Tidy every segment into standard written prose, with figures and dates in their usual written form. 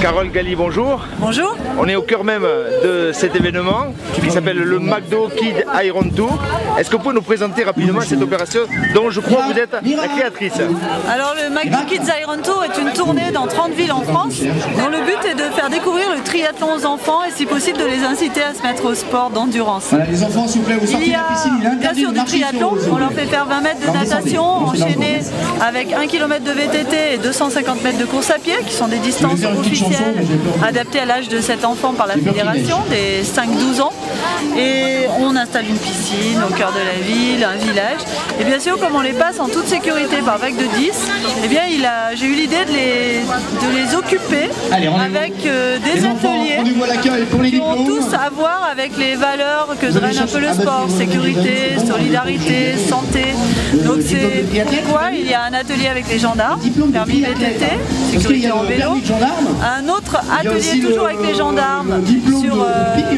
Carole Galli, bonjour. Bonjour. On est au cœur même de cet événement qui s'appelle le McDo Kids Iron Tour. Est-ce que vous pouvez nous présenter rapidement cette opération dont je crois que vous êtes la créatrice? Alors le McDo Kids Iron Tour est une tournée dans 30 villes en France dont le but est de faire découvrir le triathlon aux enfants et si possible de les inciter à se mettre au sport d'endurance. Voilà, les enfants, s'il vous plaît, vous sortez Il y de la piscine. a bien sûr du triathlon, on leur fait faire 20 mètres de natation enchaînés avec 1 km de VTT et 250 mètres de course à pied qui sont des distances officielles adaptées à l'âge de cet enfant par la fédération, des 5-12 ans. Et on installe une piscine au cœur de la ville, un village. Et bien sûr, comme on les passe en toute sécurité par vague de 10, eh bien j'ai eu l'idée de les occuper avec des ateliers qui ont tous à voir avec les valeurs que draine un peu le sport, sécurité, solidarité, santé. Donc c'est pourquoi il y a un atelier avec les gendarmes, permis VTT, sécurité en vélo, un autre atelier toujours avec les gendarmes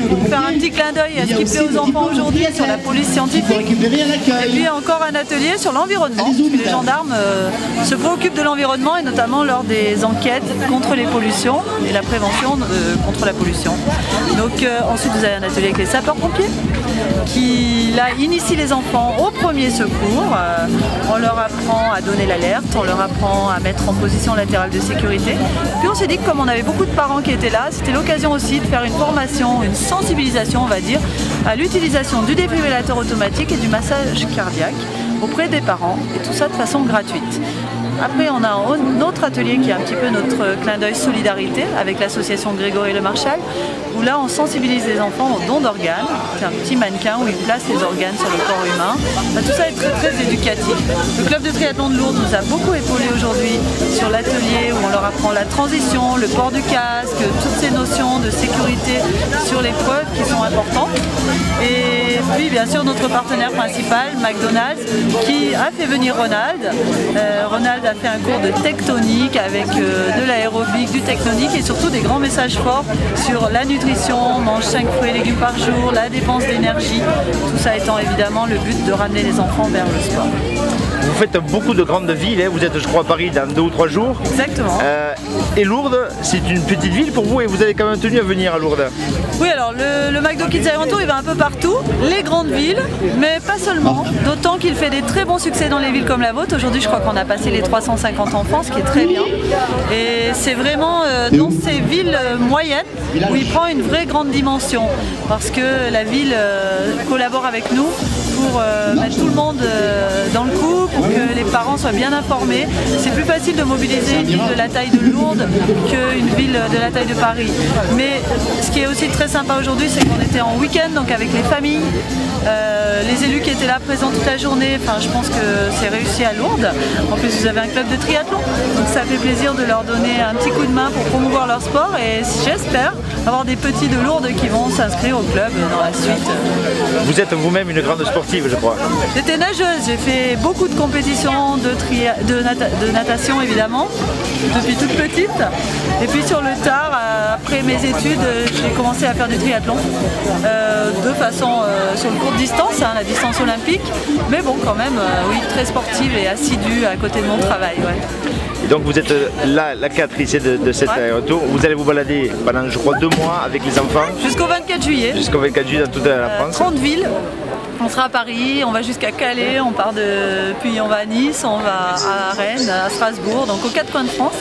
pour faire un petit clin d'œil à ce qui plaît aux enfants aujourd'hui sur la police scientifique, et puis encore un atelier sur l'environnement, parce que les gendarmes se préoccupent de l'environnement et notamment lors des enquêtes contre les pollutions et la prévention contre la pollution. Donc ensuite vous avez un atelier avec les sapeurs-pompiers qui là initie les enfants au premier secours. On leur apprend à donner l'alerte, on leur apprend à mettre en position latérale de sécurité. Puis on s'est dit que comme on avait beaucoup de parents qui étaient là, c'était l'occasion aussi de faire une formation, une sensibilisation on va dire, à l'utilisation du défibrillateur automatique et du massage cardiaque auprès des parents, et tout ça de façon gratuite. Après, on a un autre atelier qui est un petit peu notre clin d'œil solidarité avec l'association Grégory Le Marchal, où là on sensibilise les enfants au don d'organes. C'est un petit mannequin où ils placent les organes sur le corps humain. Tout ça est très très éducatif. Le club de triathlon de Lourdes nous a beaucoup épaulé aujourd'hui sur l'atelier où on leur apprend la transition, le port du casque, toutes ces notions de sécurité sur l'épreuve qui sont importantes. Et puis bien sûr notre partenaire principal, McDonald's, qui a fait venir Ronald. Ronald a fait un cours de tectonique avec de l'aérobic, du tectonique et surtout des grands messages forts sur la nutrition, on mange 5 fruits et légumes par jour, la dépense d'énergie, tout ça étant évidemment le but de ramener les enfants vers le sport. Vous faites beaucoup de grandes villes, hein. Vous êtes je crois à Paris dans 2 ou 3 jours. Exactement. Et Lourdes, c'est une petite ville pour vous et vous avez quand même tenu à venir à Lourdes. Oui, alors le McDo Kids Iron Tour il va un peu partout, les grandes villes, mais pas seulement, d'autant qu'il fait des très bons succès dans les villes comme la vôtre. Aujourd'hui je crois qu'on a passé les 350 enfants, ce qui est très bien. Et c'est vraiment dans ces villes moyennes où il prend une vraie grande dimension, parce que la ville collabore avec nous pour mettre tout le monde dans le coup, pour que les parents soient bien informés. C'est plus facile de mobiliser une ville de la taille de Lourdes qu'une ville de la taille de Paris. Mais ce qui est aussi très sympa aujourd'hui, c'est qu'on était en week-end, donc avec les familles, les élus qui étaient là présents toute la journée. Enfin, je pense que c'est réussi à Lourdes. En plus, vous avez un club de triathlon, donc ça fait plaisir de leur donner un petit coup de main pour promouvoir leur sport. Et j'espère avoir des petits de Lourdes qui vont s'inscrire au club dans la suite. Vous êtes vous-même une grande sportive, je crois. J'étais nageuse, j'ai fait beaucoup de compétitions de natation évidemment, depuis toute petite. Et puis sur le tard, après mes études, j'ai commencé à faire du triathlon de façon sur une courte distance, hein, la distance olympique. Mais bon, quand même, oui, très sportive et assidue à côté de mon travail. Ouais. Et donc vous êtes la créatrice de cet tour. Vous allez vous balader pendant je crois 2 mois avec les enfants. Jusqu'au 24 juillet. Jusqu'au 24 juillet dans toute la France. 30 villes. On sera à Paris, on va jusqu'à Calais, on part puis on va à Nice, on va à Rennes, à Strasbourg, donc aux 4 coins de France.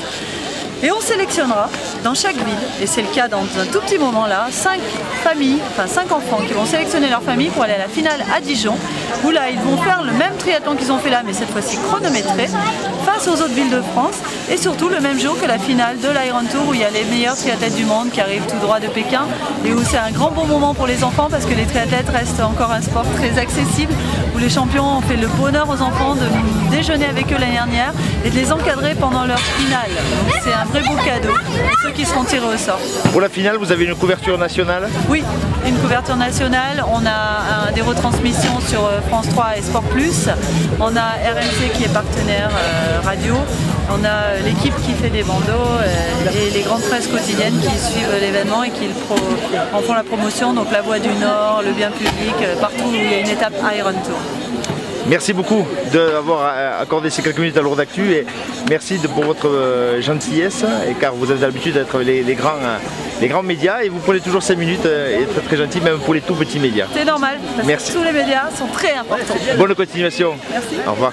Et on sélectionnera dans chaque ville, et c'est le cas dans un tout petit moment là, 5 familles, enfin 5 enfants qui vont sélectionner leur famille pour aller à la finale à Dijon, où là ils vont faire le même triathlon qu'ils ont fait là, mais cette fois-ci chronométré, face aux autres villes de France, et surtout le même jour que la finale de l'Iron Tour, où il y a les meilleurs triathlètes du monde qui arrivent tout droit de Pékin, et où c'est un grand bon moment pour les enfants, parce que les triathlètes restent encore un sport très accessible, où les champions ont fait le bonheur aux enfants de déjeuner avec eux l'année dernière, et de les encadrer pendant leur finale. Donc c'est un vrai beau cadeau pour ceux qui seront tirés au sort. Pour la finale, vous avez une couverture nationale? Oui, une couverture nationale. On a des retransmissions sur France 3 et Sport Plus. On a RMC qui est partenaire radio. On a l'équipe qui fait des bandeaux et les grandes presses quotidiennes qui suivent l'événement et qui en font la promotion. Donc La Voix du Nord, Le Bien Public, partout où il y a une étape Iron Tour. Merci beaucoup d'avoir accordé ces quelques minutes à Lourdes Actu et merci pour votre gentillesse, car vous avez l'habitude d'être les grands médias et vous prenez toujours 5 minutes et très très gentil, même pour les tout petits médias. C'est normal, parce merci. Que tous les médias sont très importants. Bonne continuation. Merci. Au revoir.